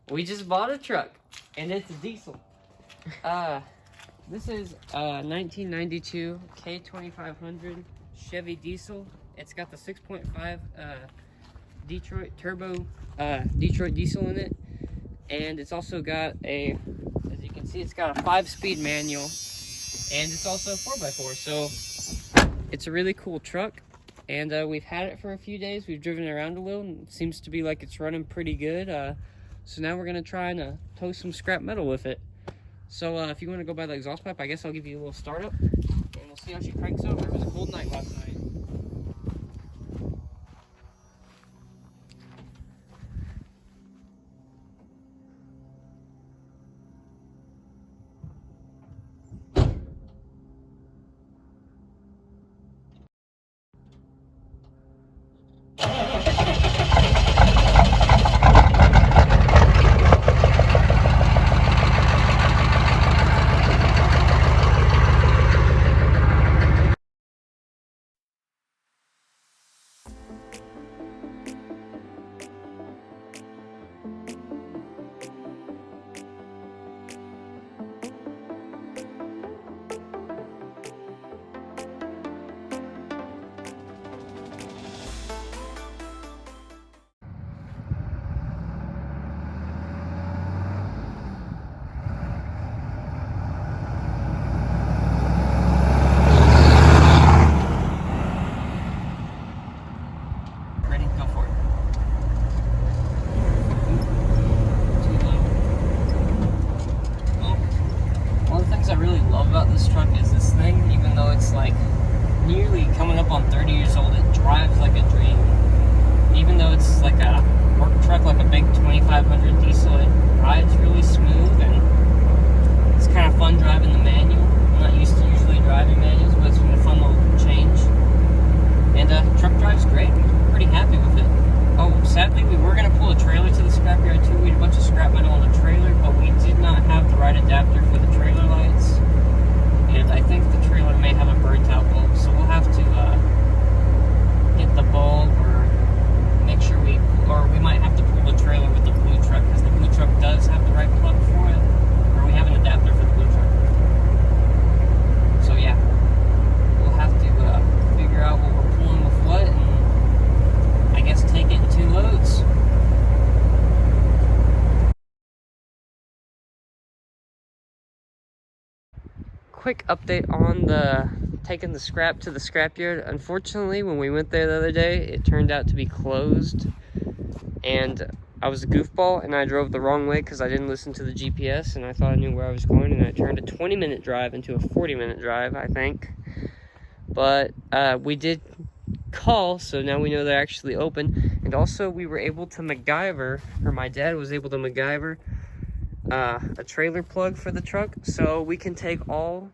We just bought a truck, and it's a diesel. This is a 1992 K2500 Chevy diesel. It's got the 6.5 Detroit turbo Detroit diesel in it, and it's also got a, as you can see, it's got a 5-speed manual, and it's also a 4x4. So it's a really cool truck, and we've had it for a few days. We've driven it around a little, and it seems to be like it's running pretty good. So now we're gonna try and tow some scrap metal with it. So if you want to go by the exhaust pipe, I guess I'll give you a little startup, and we'll see how she cranks over. It was a cold night last night. Nearly coming up on 30 years old, it drives like a dream. Even though it's like a work truck, like a big 2500 diesel, it rides really smooth, and it's kind of fun driving the manual. I'm not used to usually driving manuals, but it's been a fun little change. And truck drives great. I'm pretty happy with it. Oh, sadly, we were going to pull a trailer to the scrapyard too. We had a bunch of scrap metal on the trailer, but we did not have the right adapter for the trailer lights. And I think the trailer may have a burnt out bulb, so we'll have to get the bulb, or make sure we might have to pull the trailer with the blue truck, because the blue truck does have the right plug for it, or we have an adapter for the blue truck. So yeah, we'll have to figure out what we're pulling with what, and I guess take it in 2 loads. Quick update on the taking the scrap to the scrapyard. Unfortunately, when we went there the other day, it turned out to be closed, and I was a goofball and I drove the wrong way because I didn't listen to the GPS, and I thought I knew where I was going, and I turned a 20-minute drive into a 40-minute drive, I think. But we did call, so now we know they're actually open. And also we were able to MacGyver, or my dad was able to MacGyver a trailer plug for the truck, so we can take all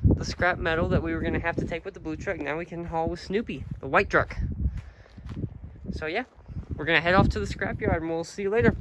the scrap metal that we were going to have to take with the blue truck. Now we can haul with Snoopy, the white truck. So yeah, we're going to head off to the scrapyard, and we'll see you later.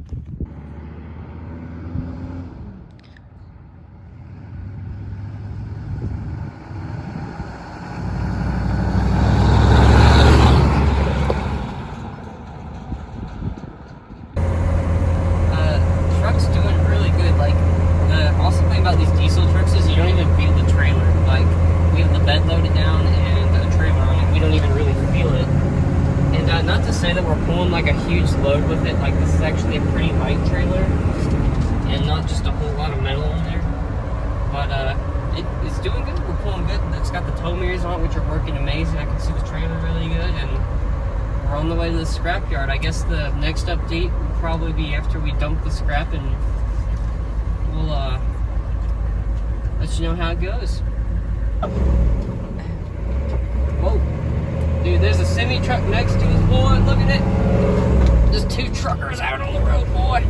Like a huge load with it. Like, this is actually a pretty light trailer and not just a whole lot of metal in there, but it's doing good. We're pulling good. It's got the tow mirrors on it, which are working amazing. I can see the trailer really good, and we're on the way to the scrapyard. I guess the next update will probably be after we dump the scrap, and we'll let you know how it goes. Whoa. Dude, there's a semi-truck next to us, boy. Look at it. There's 2 truckers out on the road, boy.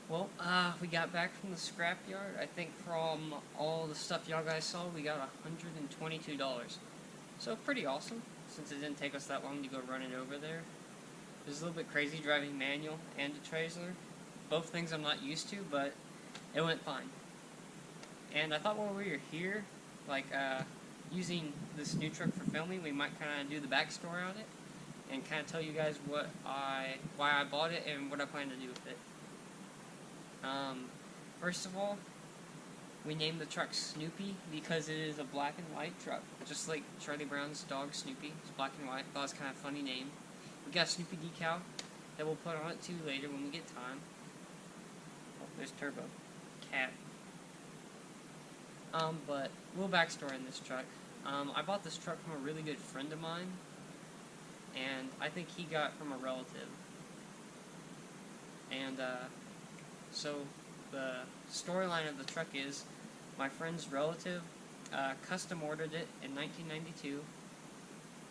Well, we got back from the scrapyard. I think from all the stuff y'all guys saw, we got $122. So pretty awesome, since it didn't take us that long to go run it over there. It was a little bit crazy driving manual and a trailer. Both things I'm not used to, but it went fine. And I thought while we were here, like using this new truck for filming, we might kind of do the backstory on it and kind of tell you guys why I bought it and what I plan to do with it. First of all, we named the truck Snoopy because it is a black and white truck, just like Charlie Brown's dog Snoopy. It's black and white. Thought it was kind of a funny name. We got a Snoopy decal that we'll put on it too later when we get time. Oh, there's Turbo. Cat. But a little backstory in this truck. I bought this truck from a really good friend of mine, and I think he got from a relative. And so the storyline of the truck is my friend's relative custom ordered it in 1992,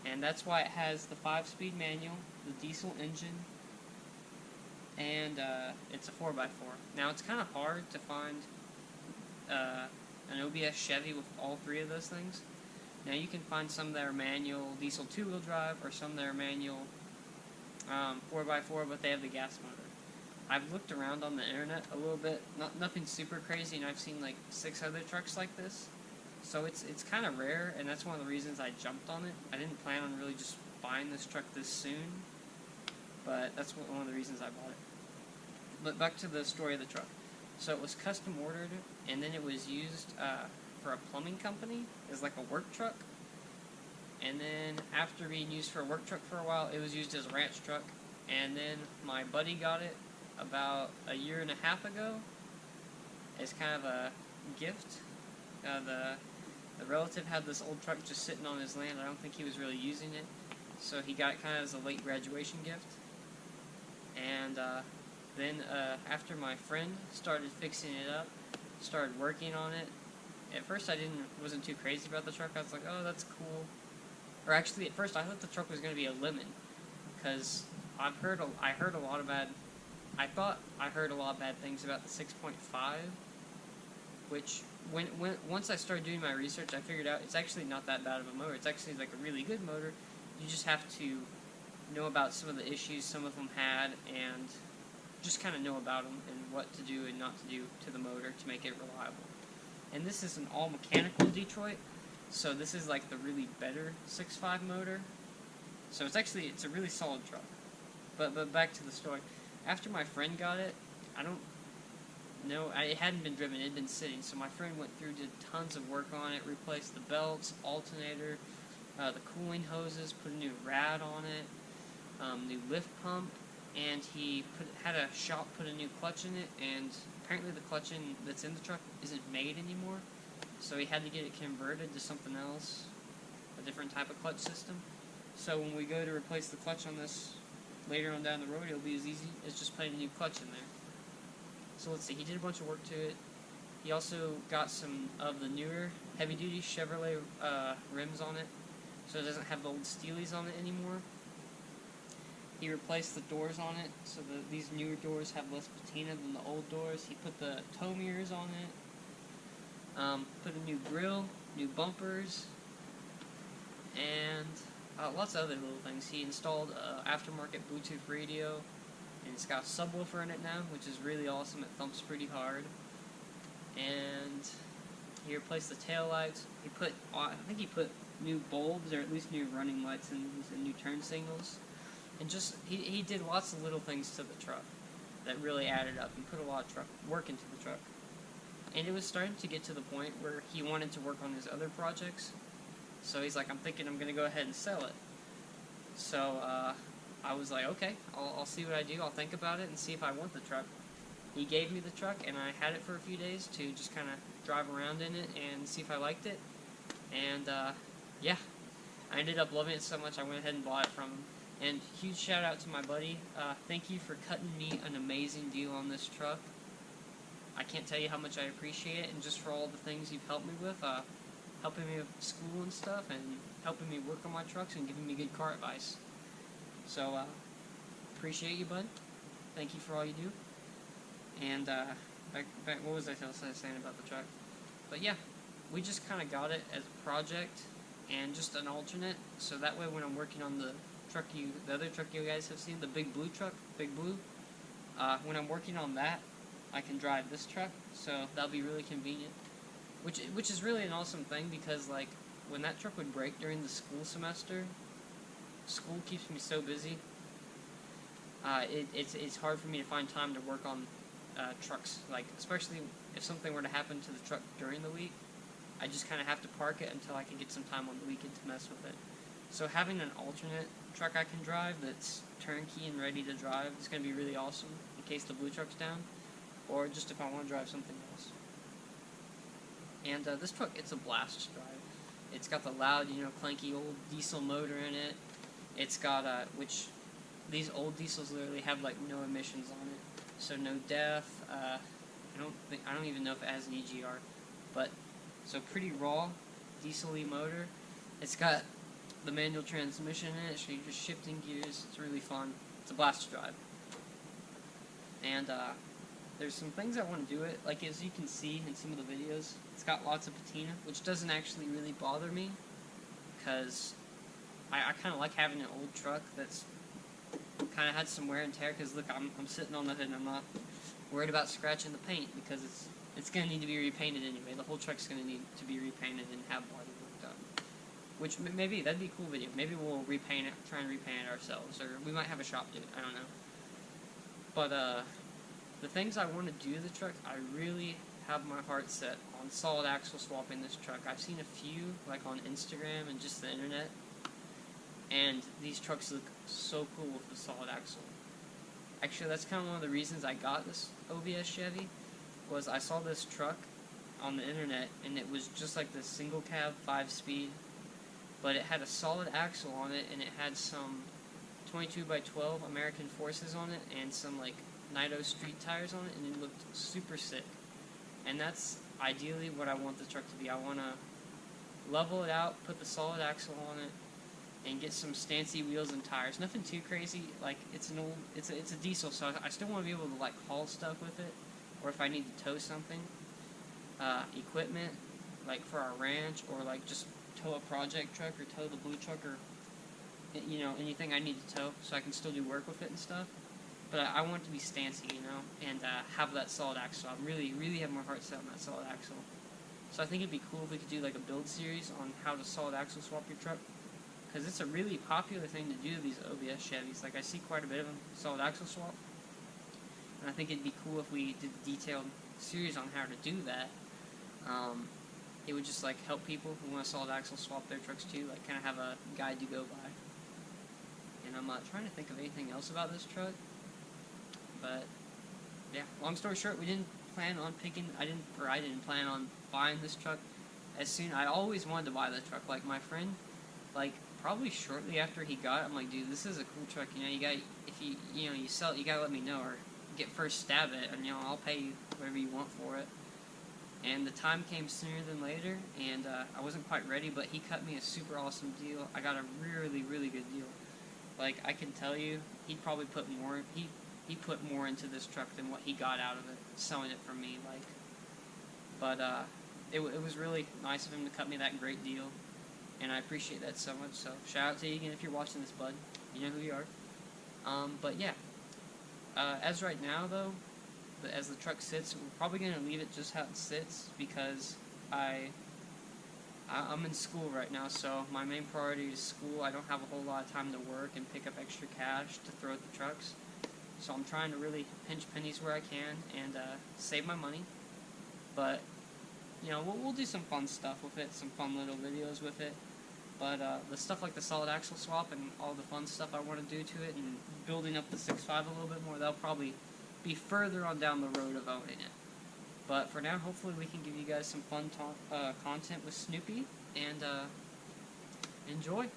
and that's why it has the 5-speed manual, the diesel engine, and it's a 4x4. Now it's kind of hard to find an OBS Chevy with all three of those things. Now you can find some that are manual diesel 2-wheel drive or some that are manual 4x4, but they have the gas motor. I've looked around on the internet a little bit, nothing super crazy, and I've seen like 6 other trucks like this. So it's kind of rare, and that's one of the reasons I jumped on it. I didn't plan on really just buying this truck this soon, but that's one of the reasons I bought it. But back to the story of the truck. So it was custom ordered, and then it was used for a plumbing company as like a work truck. And then after being used for a work truck for a while, it was used as a ranch truck. And then my buddy got it about a year and a half ago as kind of a gift. The relative had this old truck just sitting on his land. I don't think he was really using it, so he got it kind of as a late graduation gift. And then after my friend started fixing it up, started working on it, at first I wasn't too crazy about the truck. I was like, oh, that's cool. Or actually, at first I thought the truck was going to be a lemon, because I heard a lot of bad things about the 6.5, which once I started doing my research, I figured out it's actually not that bad of a motor. It's actually like a really good motor. You just have to know about some of the issues some of them had, and just kind of know about them and what to do and not to do to the motor to make it reliable. And this is an all-mechanical Detroit, so this is like the really better 6.5 motor. So it's a really solid truck. But back to the story. After my friend got it, I don't know, it hadn't been driven, it had been sitting, so my friend went through, did tons of work on it, replaced the belts, alternator, the cooling hoses, put a new rad on it, new lift pump, and he had a shop put a new clutch in it, and apparently the clutch that's in the truck isn't made anymore, so he had to get it converted to something else, a different type of clutch system. So when we go to replace the clutch on this later on down the road, it'll be as easy as just putting a new clutch in there. So let's see, he did a bunch of work to it. He also got some of the newer heavy-duty Chevrolet rims on it, so it doesn't have the old Steelies on it anymore. He replaced the doors on it, so these newer doors have less patina than the old doors. He put the tow mirrors on it, put a new grill, new bumpers, and lots of other little things. He installed aftermarket Bluetooth radio, and it's got a subwoofer in it now, which is really awesome. It thumps pretty hard. And he replaced the tail lights. I think he put new bulbs, or at least new running lights, and new turn signals. And just, he did lots of little things to the truck that really added up and put a lot of work into the truck. And it was starting to get to the point where he wanted to work on his other projects. So he's like, I'm thinking I'm going to go ahead and sell it. So I was like, okay, I'll see what I do. I'll think about it and see if I want the truck. He gave me the truck, and I had it for a few days to just kind of drive around in it and see if I liked it. And yeah, I ended up loving it so much I went ahead and bought it from him. And huge shout out to my buddy. Thank you for cutting me an amazing deal on this truck. I can't tell you how much I appreciate it, and just for all the things you've helped me with, helping me with school and stuff, and helping me work on my trucks, and giving me good car advice. So, appreciate you, bud. Thank you for all you do. And, back what was I saying about the truck? But yeah, we just kind of got it as a project, and just an alternate, so that way when I'm working on the other truck you guys have seen, the Big Blue truck, Big Blue, when I'm working on that, I can drive this truck, so that'll be really convenient. which is really an awesome thing, because like when that truck would break during the school semester, school keeps me so busy. It's hard for me to find time to work on trucks, like especially if something were to happen to the truck during the week. I just kind of have to park it until I can get some time on the weekend to mess with it. So having an alternate truck I can drive that's turnkey and ready to drive is going to be really awesome in case the blue truck's down, or just if I want to drive something else. And this truck, it's a blast to drive. It's got the loud, clanky old diesel motor in it. It's got which these old diesels literally have like no emissions on it, so no DEF. I don't even know if it has an EGR, but so pretty raw diesel-y motor. It's got the manual transmission in it, so you're just shifting gears. It's really fun. It's a blast to drive. And there's some things I want to do it, like as you can see in some of the videos, it's got lots of patina, which doesn't actually really bother me, because I kind of like having an old truck that's kind of had some wear and tear, because look, I'm sitting on the hood and I'm not worried about scratching the paint, because it's going to need to be repainted anyway. The whole truck's going to need to be repainted and have body work done. Which maybe, that'd be a cool video. Maybe we'll repaint it, try and repaint it ourselves, or we might have a shop do it, I don't know. But the things I want to do to the truck, I really have my heart set on solid axle swapping this truck. I've seen a few, like on Instagram and just the internet, and these trucks look so cool with the solid axle. Actually, that's kind of one of the reasons I got this OBS Chevy, was I saw this truck on the internet, and it was just like this single cab 5-speed, but it had a solid axle on it, and it had some 22x12 American Forces on it, and some like Nido street tires on it, and it looked super sick. And that's ideally what I want the truck to be. I want to level it out, put the solid axle on it, and get some stancy wheels and tires. Nothing too crazy. Like it's a diesel, so I still want to be able to like haul stuff with it, or if I need to tow something, equipment, like for our ranch, or like just tow a project truck or tow the blue truck, or anything I need to tow, so I can still do work with it and stuff. But I want it to be stancy, and have that solid axle. I really have my heart set on that solid axle. So I think it'd be cool if we could do like a build series on how to solid axle swap your truck, because it's a really popular thing to do, these OBS Chevys. Like I see quite a bit of them, solid axle swap. And I think it'd be cool if we did a detailed series on how to do that. It would just like help people who want to solid axle swap their trucks too, like kind of have a guide to go by. And I'm trying to think of anything else about this truck. But yeah, long story short, we didn't plan on I didn't plan on buying this truck as soon. I always wanted to buy the truck. Like my friend, like probably shortly after he got it, I'm like, dude, this is a cool truck. You got, if you sell it, you gotta let me know, or get first stab at it, and I'll pay you whatever you want for it. And the time came sooner than later, and I wasn't quite ready, but he cut me a super awesome deal. I got a really good deal. Like I can tell you, he'd probably put more. He put more into this truck than what he got out of it, selling it for me. Like, but it was really nice of him to cut me that great deal, and I appreciate that so much. So shout out to you again if you're watching this, bud. You know who you are. But yeah, as right now though, as the truck sits, we're probably gonna leave it just how it sits, because I'm in school right now, so my main priority is school. I don't have a whole lot of time to work and pick up extra cash to throw at the trucks. So I'm trying to really pinch pennies where I can and save my money. But, we'll do some fun stuff with it, some fun little videos with it. But the stuff like the solid axle swap and all the fun stuff I want to do to it, and building up the 6.5 a little bit more, that'll probably be further on down the road of owning it. But for now, hopefully we can give you guys some fun content with Snoopy, and enjoy.